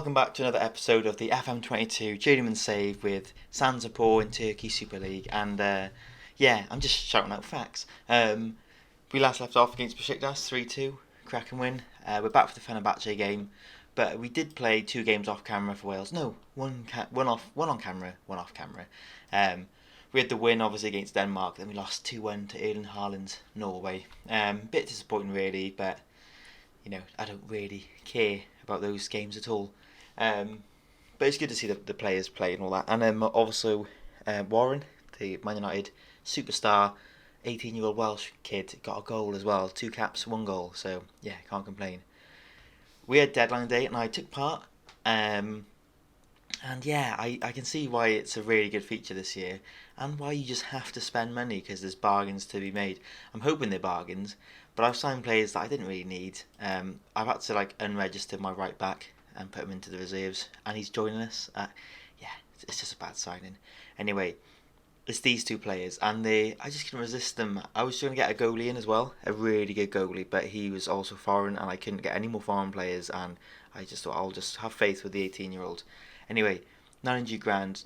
welcome back to another episode of the FM22 Journeyman Save with Sanzapor in Turkey Super League. And I'm just shouting out facts. We last left off against Besiktas 3-2, cracking win. We're back for the Fenerbahce game, but we did play 2 games off camera for Wales. No, one on camera, one off camera. We had the win obviously against Denmark, then we lost 2-1 to Erling Haaland, Norway. Bit disappointing really, but I don't really care about those games at all. But it's good to see the players play and all that. And also Warren, the Man United superstar, 18-year-old Welsh kid, got a goal as well. 2 caps, 1 goal. So yeah, can't complain. We had deadline day and I took part. And yeah, I can see why it's a really good feature this year, and why you just have to spend money because there's bargains to be made. I'm hoping they're bargains, but I've signed players that I didn't really need. I've had to unregister my right back and put him into the reserves, and he's joining us. It's just a bad signing. Anyway, it's these 2 players, and I just couldn't resist them. I was trying to get a goalie in as well, a really good goalie, but he was also foreign, and I couldn't get any more foreign players, and I just thought I'll just have faith with the 18-year-old. Anyway, 900 grand,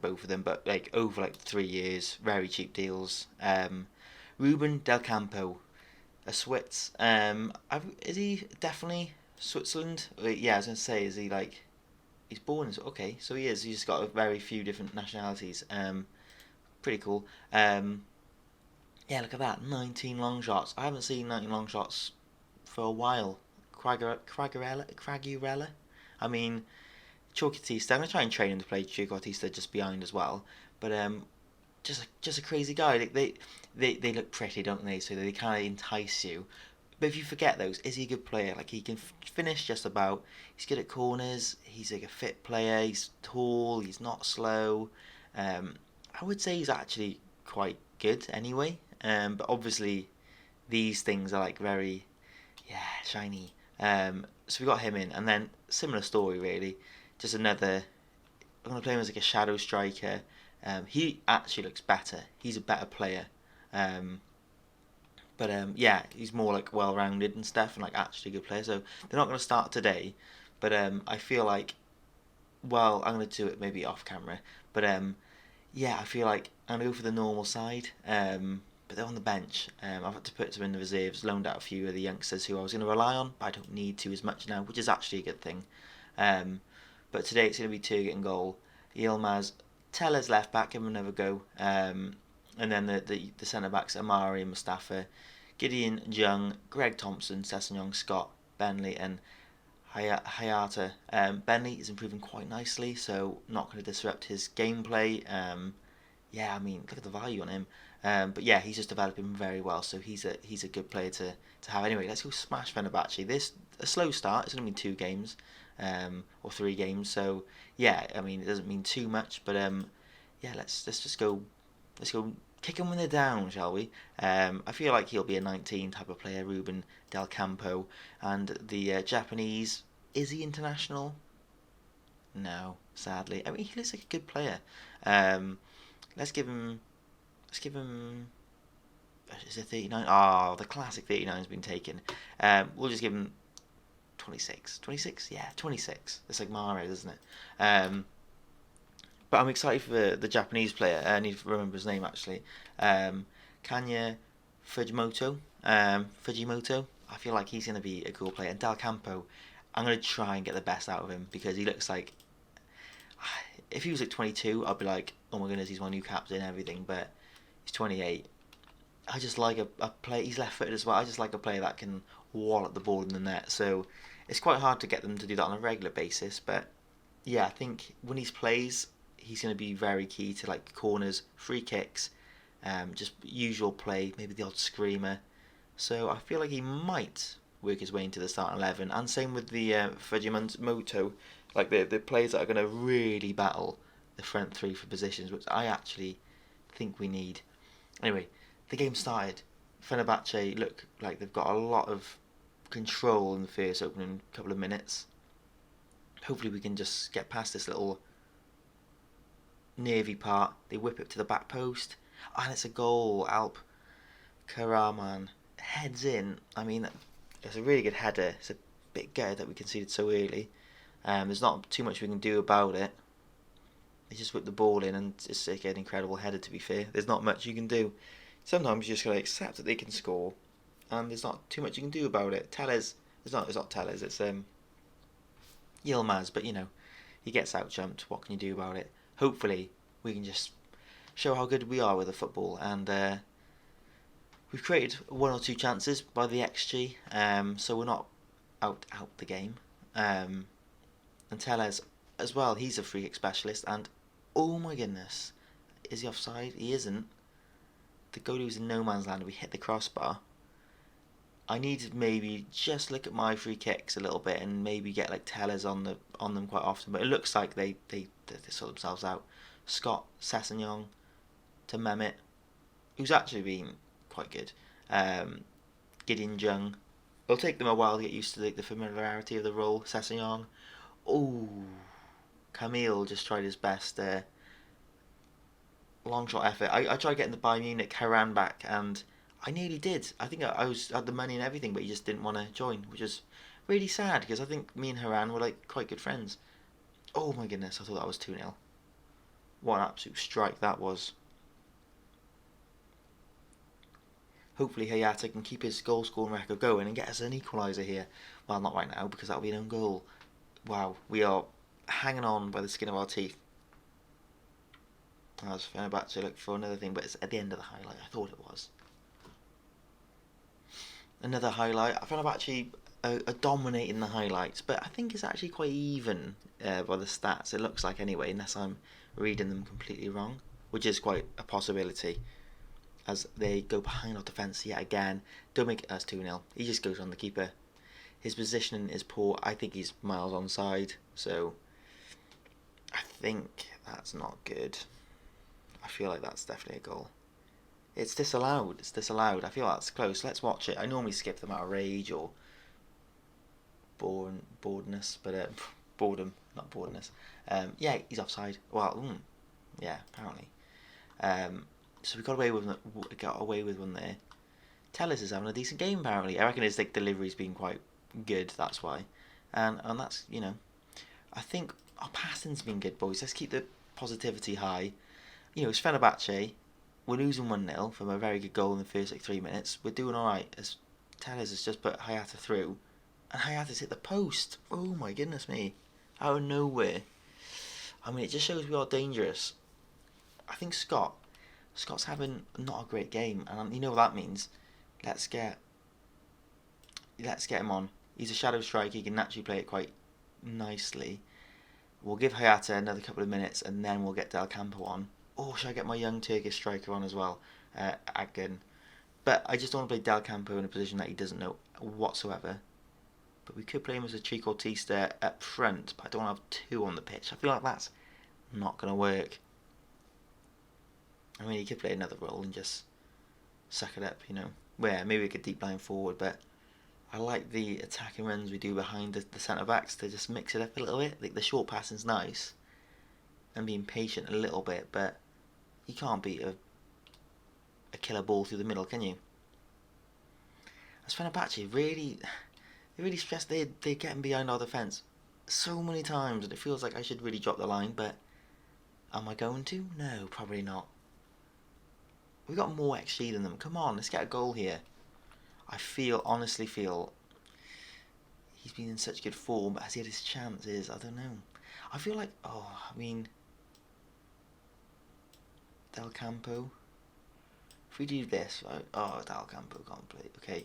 both of them, but over 3 years, very cheap deals. Ruben Del Campo, a Swiss. Is he definitely Switzerland? Yeah, I was gonna say, is he he's born in? Okay, so he is. He's just got a very few different nationalities. Pretty cool. Yeah, look at that, 19 long shots. I haven't seen 19 long shots for a while. Cragurella. I mean, Chocolatista. I'm gonna try and train him to play Chocolatista just behind as well. But just a crazy guy. They look pretty, don't they? So they kind of entice you. But if you forget those, is he a good player? He can finish just about. He's good at corners. He's a fit player. He's tall. He's not slow. I would say he's actually quite good anyway. But obviously these things are very shiny. So we got him in, and then similar story really. Just another. I'm gonna play him as a shadow striker. He actually looks better. He's a better player. But he's more well-rounded and stuff, and actually a good player. So they're not gonna start today, but I feel I'm gonna do it maybe off camera. But I feel I'm gonna go for the normal side. But they're on the bench. I've had to put them in the reserves, loaned out a few of the youngsters who I was going to rely on, but I don't need to as much now, which is actually a good thing. But today it's going to be Turgut in goal, Yilmaz, Teller's left back, give him another go, and then the centre backs Amari and Mustafa, Gideon Jung, Greg Thompson, Sessegnon, Scott, Benley, and Hayata. Benley is improving quite nicely, so not going to disrupt his gameplay. Look at the value on him. But yeah, he's just developing very well, so he's a good player to have. Anyway, let's go smash Fenerbahce. This a slow start. It's only been 2 games, or 3 games. So yeah, it doesn't mean too much, but let's just go. Let's go kick him when they're down, shall we? I feel like he'll be a 19 type of player, Ruben Del Campo, and the Japanese. Is he international? No, sadly. He looks like a good player. Let's give him. Is it 39? Oh, the classic 39's been taken. We'll just give him 26. 26? Yeah, 26. It's like Mahrez, isn't it? But I'm excited for the Japanese player. I need to remember his name actually. Kanya Fujimoto. Fujimoto. I feel like he's going to be a cool player. And Del Campo, I'm going to try and get the best out of him because he looks like. If he was 22, I'd be like, oh my goodness, he's my new captain and everything. But he's 28. I just like a player. He's left-footed as well. I just like a player that can wallop the ball in the net. So it's quite hard to get them to do that on a regular basis. But yeah, I think when he plays, he's going to be very key to corners, free kicks, just usual play, maybe the odd screamer. So I feel like he might work his way into the starting 11. And same with the Fujimoto, the players that are going to really battle the front 3 for positions, which I actually think we need. Anyway, the game started. Fenerbahce look like they've got a lot of control in the first opening couple of minutes. Hopefully we can just get past this little nervy part. They whip it to the back post, and it's a goal. Alp Karaman heads in. It's a really good header. It's a bit gutted that we conceded so early. There's not too much we can do about it. They just whip the ball in, and it's like an incredible header, to be fair. There's not much you can do. Sometimes you just gotta accept that they can score, and there's not too much you can do about it. Tellez, it's not Tellez, it's Yilmaz, but he gets out jumped. What can you do about it? Hopefully, we can just show how good we are with the football, and we've created one or two chances by the XG, so we're not out the game. And Tellez as well, he's a free kick specialist, and oh my goodness, is he offside? He isn't. The goalie was in no man's land, and we hit the crossbar. I need to maybe just look at my free kicks a little bit and maybe get like Tellers on them quite often, but it looks like they sort themselves out. Scott Sessegnon to Mehmet, who's actually been quite good. Gideon Jung. It'll take them a while to get used to the familiarity of the role. Sessegnon. Oh, Camille just tried his best there. Long shot effort. I tried getting the Bayern Munich Haran back, and I nearly did. I think I had the money and everything, but he just didn't want to join, which is really sad because I think me and Haran were like quite good friends. Oh my goodness, I thought that was 2-0. What an absolute strike that was. Hopefully Hayata can keep his goal scoring record going and get us an equaliser here. Well, not right now because that'll be an own goal. Wow, we are hanging on by the skin of our teeth. I was Fenerbahce to look for another thing, but it's at the end of the highlight. I thought it was. Another highlight. Fenerbahce are dominating the highlights, but I think it's actually quite even by the stats. It looks like anyway, unless I'm reading them completely wrong, which is quite a possibility. As they go behind our defence yet again. Don't make it as 2-0. He just goes on the keeper. His positioning is poor. I think he's miles onside, so I think that's not good. I feel like that's definitely a goal. It's disallowed. It's disallowed. I feel that's close. Let's watch it. I normally skip them out of rage or boredness, but boredom, not boredness. Yeah, he's offside. Well, yeah, apparently. So we got away with one there. Tellers is having a decent game apparently. I reckon his delivery's been quite good. That's why, and that's I think our passing's been good, boys. Let's keep the positivity high. It's Fenerbahce. We're losing 1-0 from a very good goal in the first 3 minutes. We're doing alright as Tellers has just put Hayata through. And Hayata's hit the post. Oh my goodness me. Out of nowhere. I mean, it just shows we are dangerous. I think Scott's having not a great game. And you know what that means. Let's get him on. He's a shadow striker. He can naturally play it quite nicely. We'll give Hayata another couple of minutes and then we'll get Del Campo on. Or should I get my young Turkish striker on as well? Akgün. But I just don't want to play Del Campo in a position that he doesn't know whatsoever. But we could play him as a trequartista up front, but I don't want to have two on the pitch. I feel like that's not going to work. I mean, he could play another role and just suck it up, Where maybe we could deep line forward, but I like the attacking runs we do behind the centre-backs to just mix it up a little bit. Like the short passing's nice and being patient a little bit, but you can't beat a killer ball through the middle, can you? As Fenerbahce they really stress they're getting behind our defence so many times, and it feels like I should really drop the line, but am I going to? No, probably not. We've got more XG than them. Come on, let's get a goal here. I honestly feel he's been in such good form, but has he had his chances? I don't know. I feel like, Del Campo. If we do this, Del Campo can't play. Okay.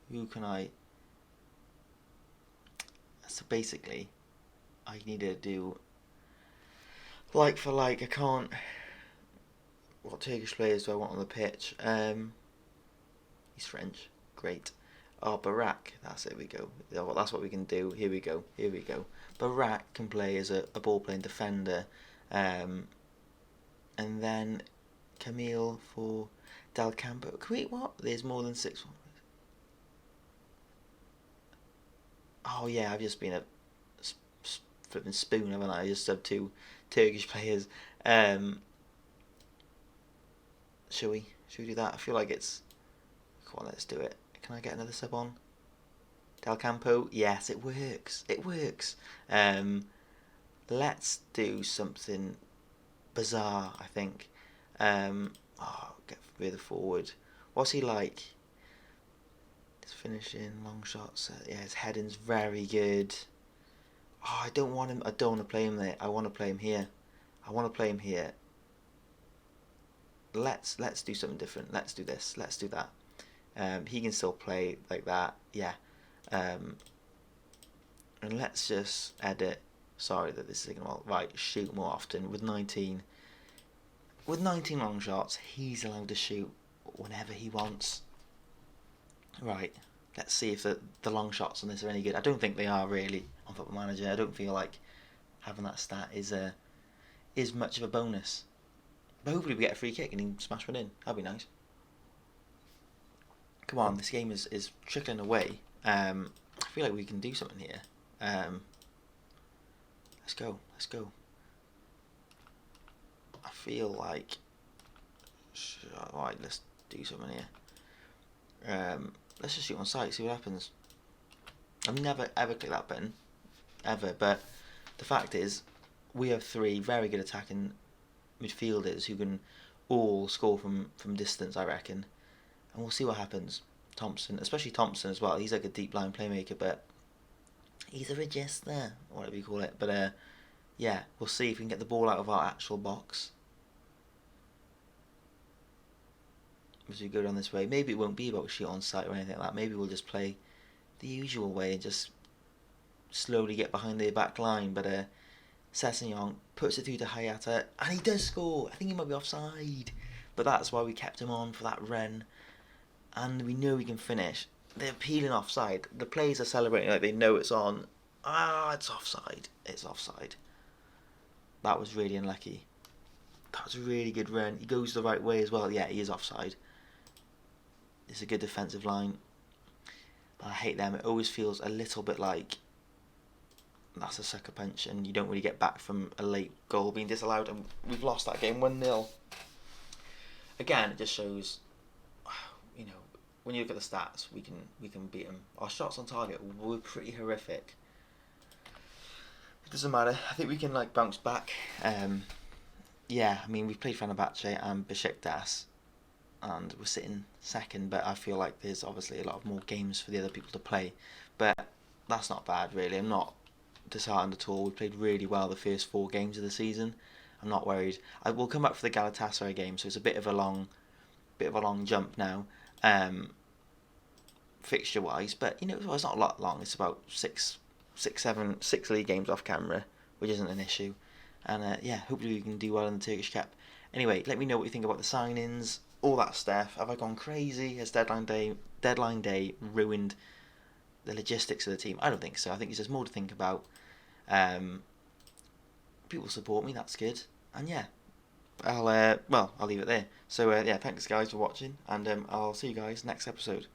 Who can I? So basically, I need to do like for like. I can't. What Turkish players do I want on the pitch? He's French. Great. Oh, Barak. That's it. We go. That's what we can do. Here we go. Barak can play as a ball-playing defender. And then Camille for Del Campo. Can we, what? There's more than 6. Oh yeah, I've just been a flipping spoon, haven't I? I just subbed 2 Turkish players. Should we do that? I feel like it's... Come on, let's do it. Can I get another sub on? Del Campo, yes, it works. It works. Let's do something bizarre, I think. Get further forward. What's he like? His finishing, long shots. Yeah, his heading's very good. Oh, I don't want him. I don't want to play him there. I want to play him here. I want to play him here. Let's do something different. Let's do this. Let's do that. He can still play like that. Yeah. And let's just edit. Sorry that this is taking a while. Right, shoot more often with 19. With 19 long shots, he's allowed to shoot whenever he wants. Right, let's see if the long shots on this are any good. I don't think they are really on Football Manager. I don't feel like having that stat is much of a bonus. But hopefully we get a free kick and he can smash one in. That'd be nice. Come on, this game is trickling away. I feel like we can do something here. Let's go. I feel like... Alright, let's do something here. Let's just shoot on sight, see what happens. I've never ever clicked that button. Ever, but the fact is, we have 3 very good attacking midfielders who can all score from distance, I reckon. And we'll see what happens. Thompson, especially Thompson as well. He's like a deep line playmaker, but he's a register, whatever you call it. But yeah, we'll see if we can get the ball out of our actual box as we go down this way. Maybe it won't be about shoot on sight or anything like that. Maybe we'll just play the usual way and just slowly get behind their back line. But Sessegnon puts it through to Hayata, and he does score. I think he might be offside, but that's why we kept him on for that run. And we know we can finish. They're peeling offside. The players are celebrating like they know it's on. It's offside. It's offside. That was really unlucky. That was a really good run. He goes the right way as well. Yeah, he is offside. It's a good defensive line. I hate them. It always feels a little bit like that's a sucker punch and you don't really get back from a late goal being disallowed, and we've lost that game 1-0. Again, it just shows, when you look at the stats, we can beat them. Our shots on target were pretty horrific. It doesn't matter. I think we can bounce back. Yeah, I mean, we've played Fenerbahce and Besiktas, and we're sitting second, but I feel like there's obviously a lot of more games for the other people to play. But that's not bad, really. I'm not disheartened at all. We played really well the first 4 games of the season. I'm not worried. I will come back for the Galatasaray game, so it's a bit of a long jump now, fixture wise. But it's not a lot long. It's about 6 league games off camera, which isn't an issue. And yeah, hopefully we can do well in the Turkish Cup. Anyway, let me know what you think about the signings, all that stuff. Have I gone crazy? Has deadline day ruined the logistics of the team? I don't think so. I think it's just more to think about. People support me, that's good. And yeah, I'll leave it there. So yeah, thanks guys for watching, and I'll see you guys next episode.